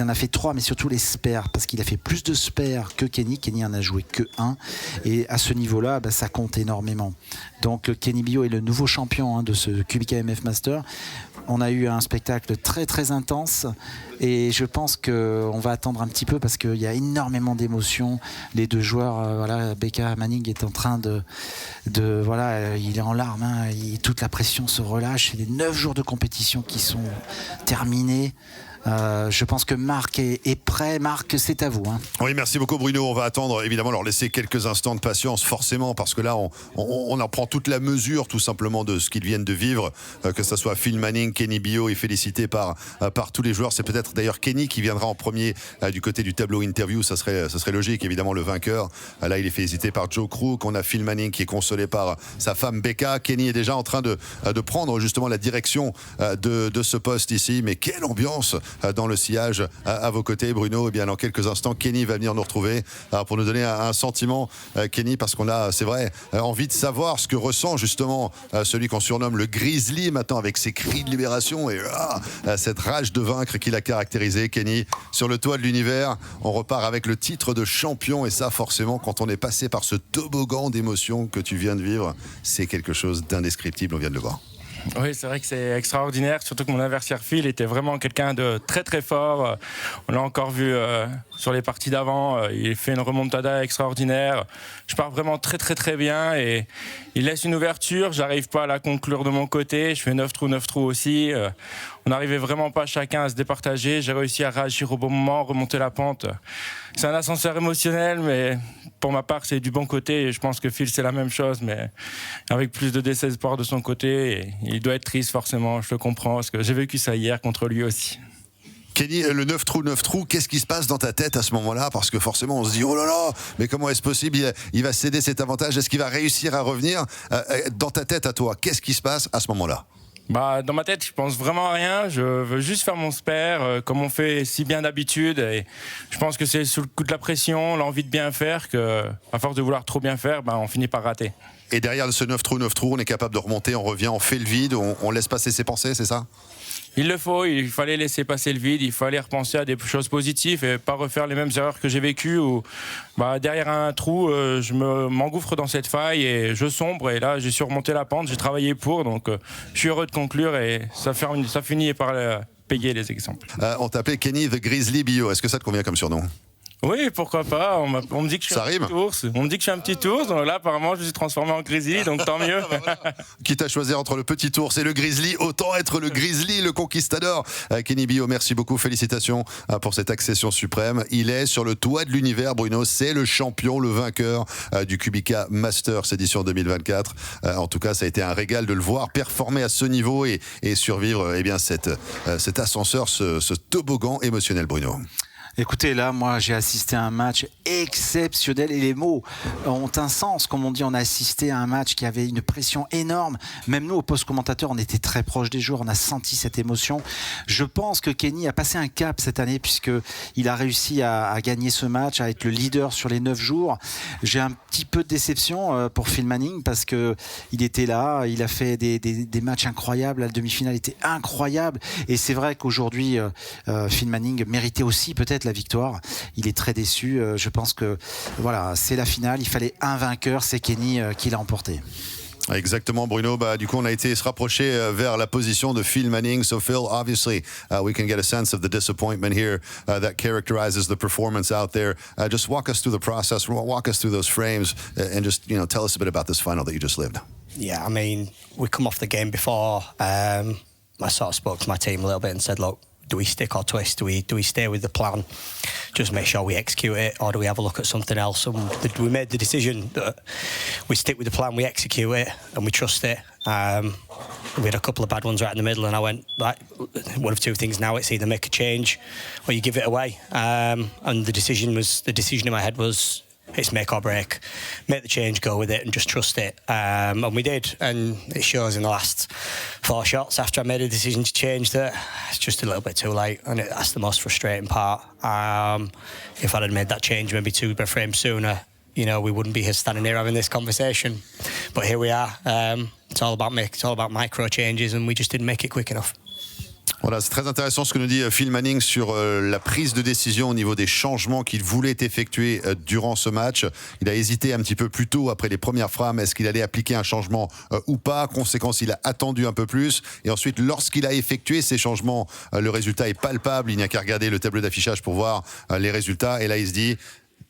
Speaker 3: en a fait 3, mais surtout les Sphères, parce qu'il a fait plus de Sphères que Keny. Keny en a joué que 1. Et à ce niveau-là, ça compte énormément. Donc Keny Billaut est le nouveau champion de ce QubicaAMF Master. On a eu un spectacle très très intense et je pense qu'on va attendre un petit peu parce qu'il y a énormément d'émotions. Les deux joueurs, Becca Manning est en train il est en larmes, toute la pression se relâche. C'est les 9 jours de compétition qui sont terminés. Je pense que Marc est prêt. Marc, c'est à vous.
Speaker 2: Oui, merci beaucoup Bruno. On va attendre, évidemment, leur laisser quelques instants de patience, forcément, parce que là, on en prend toute la mesure, tout simplement, de ce qu'ils viennent de vivre, que ce soit Phil Manning, Keny Billaut, et félicité par tous les joueurs. C'est peut-être d'ailleurs Keny qui viendra en premier du côté du tableau interview. Ça serait logique, évidemment, le vainqueur. Là, il est félicité par Joe Crook. On a Phil Manning qui est consolé par sa femme Becca. Keny est déjà en train de prendre justement la direction de ce poste ici. Mais quelle ambiance dans le sillage à vos côtés, Bruno. Et bien dans quelques instants, Keny va venir nous retrouver pour nous donner un sentiment, Keny, parce qu'on a, c'est vrai, envie de savoir ce que ressent justement celui qu'on surnomme le Grizzly maintenant, avec ses cris de libération et cette rage de vaincre qu'il a caractérisé. Keny, sur le toit de l'univers, on repart avec le titre de champion, et ça forcément, quand on est passé par ce toboggan d'émotions que tu viens de vivre, c'est quelque chose d'indescriptible, on vient de le voir.
Speaker 4: Oui, c'est vrai que c'est extraordinaire, surtout que mon adversaire Phil était vraiment quelqu'un de très très fort. On l'a encore vu sur les parties d'avant, il fait une remontada extraordinaire. Je pars vraiment très très très bien et il laisse une ouverture, j'arrive pas à la conclure de mon côté, je fais 9 trous aussi. On n'arrivait vraiment pas chacun à se départager, j'ai réussi à réagir au bon moment, remonter la pente. C'est un ascenseur émotionnel, mais pour ma part c'est du bon côté, et je pense que Phil c'est la même chose, mais avec plus de désespoir de son côté, et il doit être triste forcément, je le comprends, parce que j'ai vécu ça hier contre lui aussi.
Speaker 2: Keny, le 9 trous, qu'est-ce qui se passe dans ta tête à ce moment-là? Parce que forcément, on se dit, oh là là, mais comment est-ce possible? Il va céder cet avantage. Est-ce qu'il va réussir à revenir? Dans ta tête à toi, qu'est-ce qui se passe à ce moment-là?
Speaker 4: Dans ma tête, je pense vraiment à rien. Je veux juste faire mon Sphère comme on fait si bien d'habitude. Et je pense que c'est sous le coup de la pression, l'envie de bien faire, que, à force de vouloir trop bien faire, on finit par rater.
Speaker 2: Et derrière ce 9 trous, on est capable de remonter, on revient, on fait le vide, on laisse passer ses pensées, c'est ça?
Speaker 4: Il le faut, il fallait laisser passer le vide, il fallait repenser à des choses positives et pas refaire les mêmes erreurs que j'ai vécues où derrière un trou, je m'engouffre dans cette faille et je sombre, et là j'ai su remonter la pente, j'ai travaillé pour, donc je suis heureux de conclure et ça finit par payer les exemples.
Speaker 2: On t'appelait Keny the Grizzly Billaut, est-ce que ça te convient comme surnom?
Speaker 4: Oui, pourquoi pas. On me dit que je suis un petit ours. On me dit que je suis un petit ours. Donc là, apparemment, je me suis transformé en grizzly, donc tant mieux.
Speaker 2: Quitte à choisir entre le petit ours et le grizzly, autant être le grizzly, le conquistador. Keny Billaut, merci beaucoup. Félicitations pour cette accession suprême. Il est sur le toit de l'univers, Bruno. C'est le champion, le vainqueur du Kubica Masters édition 2024. En tout cas, ça a été un régal de le voir performer à ce niveau et survivre cet ascenseur, ce toboggan émotionnel, Bruno.
Speaker 3: Écoutez, là, moi, j'ai assisté à un match exceptionnel et les mots ont un sens. Comme on dit, on a assisté à un match qui avait une pression énorme. Même nous, au poste commentateur, on était très proches des joueurs. On a senti cette émotion. Je pense que Keny a passé un cap cette année puisqu'il a réussi à gagner ce match, à être le leader sur les 9 jours. J'ai un petit peu de déception pour Phil Manning parce qu'il était là. Il a fait des matchs incroyables. La demi-finale était incroyable. Et c'est vrai qu'aujourd'hui, Phil Manning méritait aussi peut-être la victoire. Il est très déçu. Je pense que voilà, c'est la finale. Il fallait un vainqueur. C'est Keny qui l'a emporté.
Speaker 2: Exactement, Bruno. Du coup, on a été se rapprocher vers la position de Phil Manning. So, Phil, obviously, we can get a sense of the disappointment here that characterizes the performance out there. Just walk us through the process, walk us through those frames, and just tell us a bit about this final that you just lived.
Speaker 5: Yeah, I mean, we come off the game before. I sort of spoke to my team a little bit and said, look, do we stick or twist? Do we stay with the plan? Just make sure we execute it, or do we have a look at something else? And we made the decision that we stick with the plan, we execute it, and we trust it. We had a couple of bad ones right in the middle, and I went, like, one of two things now. It's either make a change or you give it away. And the decision in my head was, it's make or break. Make the change, go with it, and just trust it. And we did, and it shows in the last 4 shots after I made a decision to change that it's just a little bit too late, and that's the most frustrating part. If I'd had made that change maybe 2 frames sooner, we wouldn't be here standing here having this conversation. But here we are. It's all about micro changes, and we just didn't make it quick enough.
Speaker 2: Voilà, c'est très intéressant ce que nous dit Phil Manning sur la prise de décision au niveau des changements qu'il voulait effectuer durant ce match. Il a hésité un petit peu plus tôt après les premières frames. Est-ce qu'il allait appliquer un changement ou pas? Conséquence, il a attendu un peu plus. Et ensuite, lorsqu'il a effectué ces changements, le résultat est palpable. Il n'y a qu'à regarder le tableau d'affichage pour voir les résultats. Et là, il se dit...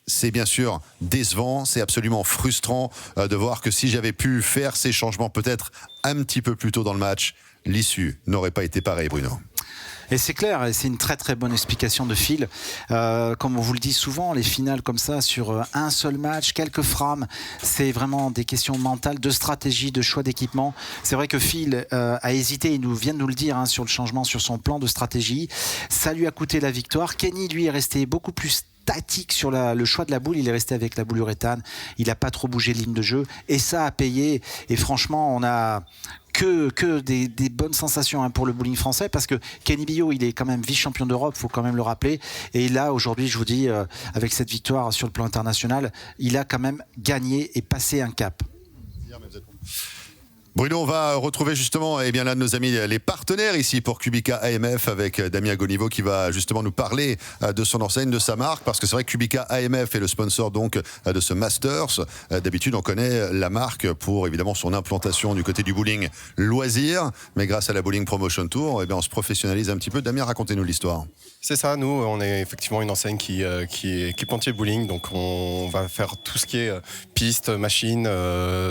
Speaker 2: C'est bien sûr décevant, c'est absolument frustrant de voir que si j'avais pu faire ces changements peut-être un petit peu plus tôt dans le match, l'issue n'aurait pas été pareille, Bruno.
Speaker 3: Et c'est clair, et c'est une très très bonne explication de Phil. Comme on vous le dit souvent, les finales comme ça, sur un seul match, quelques frames, c'est vraiment des questions mentales, de stratégie, de choix d'équipement. C'est vrai que Phil a hésité, il vient de nous le dire, sur le changement, sur son plan de stratégie. Ça lui a coûté la victoire. Keny, lui, est resté beaucoup plus tactique sur le choix de la boule. Il est resté avec la boule uréthane. Il n'a pas trop bougé de ligne de jeu. Et ça a payé. Et franchement, on a... que des bonnes sensations pour le bowling français, parce que Keny Billaut, il est quand même vice-champion d'Europe, il faut quand même le rappeler, et là aujourd'hui, je vous dis, avec cette victoire sur le plan international, il a quand même gagné et passé un cap.
Speaker 2: Bruno, on va retrouver justement l'un de nos amis, les partenaires ici pour QubicaAMF, avec Damien Goniveau qui va justement nous parler de son enseigne, de sa marque, parce que c'est vrai que QubicaAMF est le sponsor donc de ce Masters. D'habitude, on connaît la marque pour évidemment son implantation du côté du bowling loisir, mais grâce à la Bowling Promotion Tour, on se professionnalise un petit peu. Damien, racontez-nous l'histoire.
Speaker 7: C'est ça, nous, on est effectivement une enseigne qui est équipementier bowling, donc on va faire tout ce qui est piste, machine,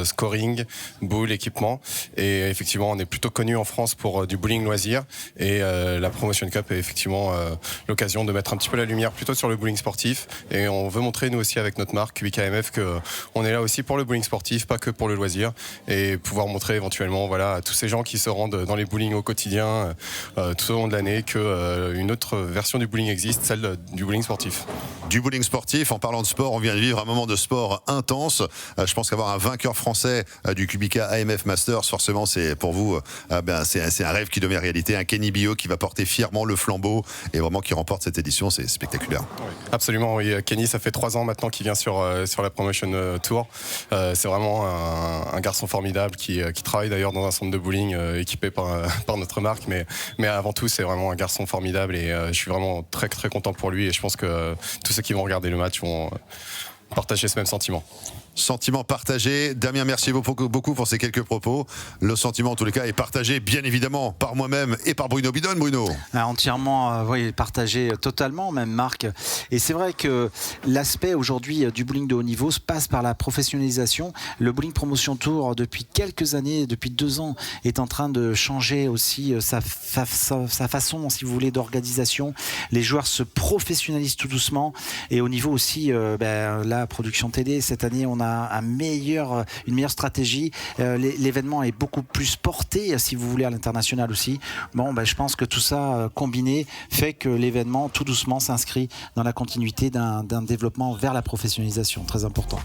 Speaker 7: scoring, boule, équipement. Et effectivement, on est plutôt connu en France pour du bowling loisir. Et la Promotion Cup est effectivement l'occasion de mettre un petit peu la lumière plutôt sur le bowling sportif. Et on veut montrer, nous aussi, avec notre marque QubicaAMF, qu'on est là aussi pour le bowling sportif, pas que pour le loisir. Et pouvoir montrer éventuellement à tous ces gens qui se rendent dans les bowling au quotidien tout au long de l'année qu'une autre version du bowling existe, celle du bowling sportif.
Speaker 2: Du bowling sportif, en parlant de sport, on vient de vivre un moment de sport intense. Je pense qu'avoir un vainqueur français du QubicaAMF Masters, forcément, c'est pour vous, c'est un rêve qui devient réalité. Un Keny Billaut qui va porter fièrement le flambeau et vraiment qui remporte cette édition, c'est spectaculaire.
Speaker 7: Oui, absolument, oui. Keny, ça fait 3 ans maintenant qu'il vient sur la Promotion Tour. C'est vraiment un garçon formidable qui travaille d'ailleurs dans un centre de bowling équipé par notre marque. Mais avant tout, c'est vraiment un garçon formidable et je suis vraiment très très content pour lui. Et je pense que tous ceux qui vont regarder le match vont partager ce même sentiment.
Speaker 2: Sentiment partagé. Damien, merci beaucoup pour ces quelques propos. Le sentiment, en tous les cas, est partagé, bien évidemment, par moi-même et par Bruno Bidone. Bruno.
Speaker 3: Entièrement, partagé totalement, même Marc. Et c'est vrai que l'aspect aujourd'hui du bowling de haut niveau se passe par la professionnalisation. Le Bowling Promotion Tour, depuis quelques années, depuis 2 ans, est en train de changer aussi sa façon, si vous voulez, d'organisation. Les joueurs se professionnalisent tout doucement. Et au niveau aussi, la production télé, cette année, on a une meilleure stratégie. L'événement est beaucoup plus porté, si vous voulez, à l'international aussi. Bon, je pense que tout ça combiné fait que l'événement, tout doucement, s'inscrit dans la continuité d'un développement vers la professionnalisation, très important.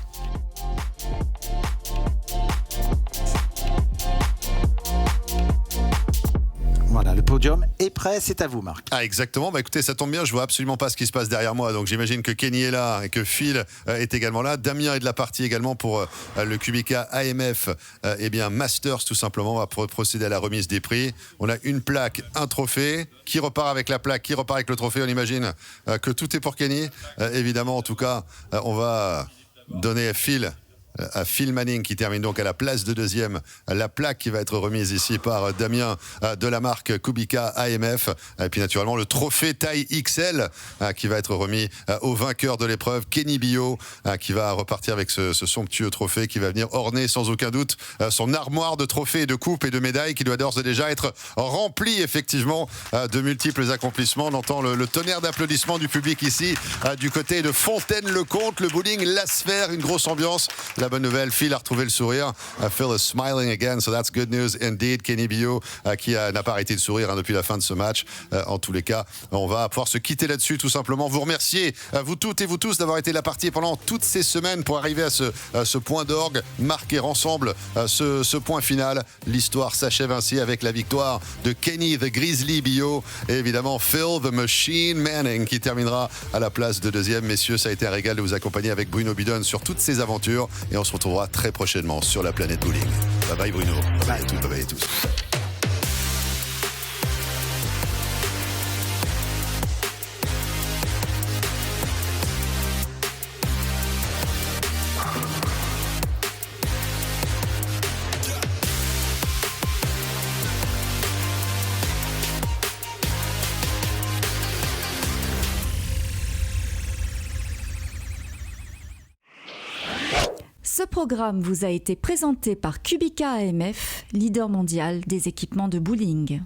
Speaker 3: Voilà, le podium est prêt, c'est à vous Marc.
Speaker 2: Ah exactement, écoutez, ça tombe bien, je vois absolument pas ce qui se passe derrière moi, donc j'imagine que Keny est là et que Phil est également là. Damien est de la partie également pour le QubicaAMF Masters tout simplement. On va procéder à la remise des prix. On a une plaque, un trophée, qui repart avec la plaque, qui repart avec le trophée. On imagine que tout est pour Keny. Évidemment, en tout cas, on va donner à Phil Manning qui termine donc à la place de deuxième, la plaque qui va être remise ici par Damien de la marque QubicaAMF, et puis naturellement le trophée taille XL qui va être remis au vainqueur de l'épreuve, Keny Billaut, qui va repartir avec ce somptueux trophée qui va venir orner sans aucun doute son armoire de trophées, de coupes et de médailles qui doit d'ores et déjà être remplie effectivement de multiples accomplissements. On entend le tonnerre d'applaudissements du public ici du côté de Fontaine le Comte, le bowling, la Sphère, une grosse ambiance. La bonne nouvelle, Phil a retrouvé le sourire. Phil is smiling again, so that's good news indeed. Keny Billaut qui n'a pas arrêté de sourire depuis la fin de ce match. En tous les cas, on va pouvoir se quitter là-dessus tout simplement. Vous remercier, vous toutes et vous tous, d'avoir été la partie pendant toutes ces semaines pour arriver à ce point d'orgue, marquer ensemble ce point final. L'histoire s'achève ainsi avec la victoire de Keny the Grizzly Billaut et évidemment Phil the Machine Manning qui terminera à la place de deuxième. Messieurs, ça a été un régal de vous accompagner avec Bruno Bidone sur toutes ces aventures et on se retrouvera très prochainement sur la planète bowling. Bye bye Bruno, bye bye à toutes, bye bye à tous.
Speaker 1: Ce programme vous a été présenté par QubicaAMF, leader mondial des équipements de bowling.